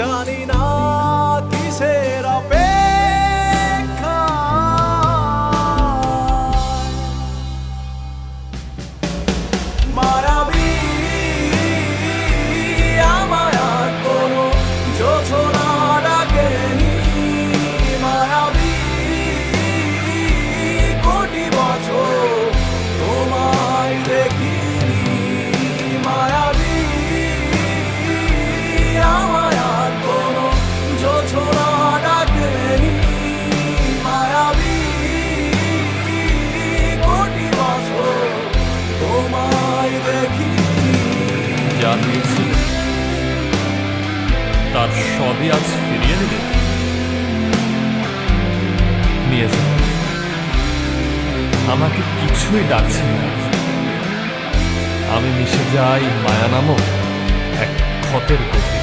জানি না কিসের অপেক্ষা মায়াবী আমায় আর কোনো জোছনা ডাকেনি মায়াবী কোটি বছর তোমায় দেখিনি মায়াবী আমায় আর কোনো জোছনা ডাকেনি মায়াবী কোটি বছর তোমায় দেখিনি যা পেয়েছিল তার সবই আজ ফিরিয়ে নেবে নিয়ে যাও আমাকে কিছুই ডাকছে না আমি মিশে যাই মায়া নামক এক ক্ষতের গভীরে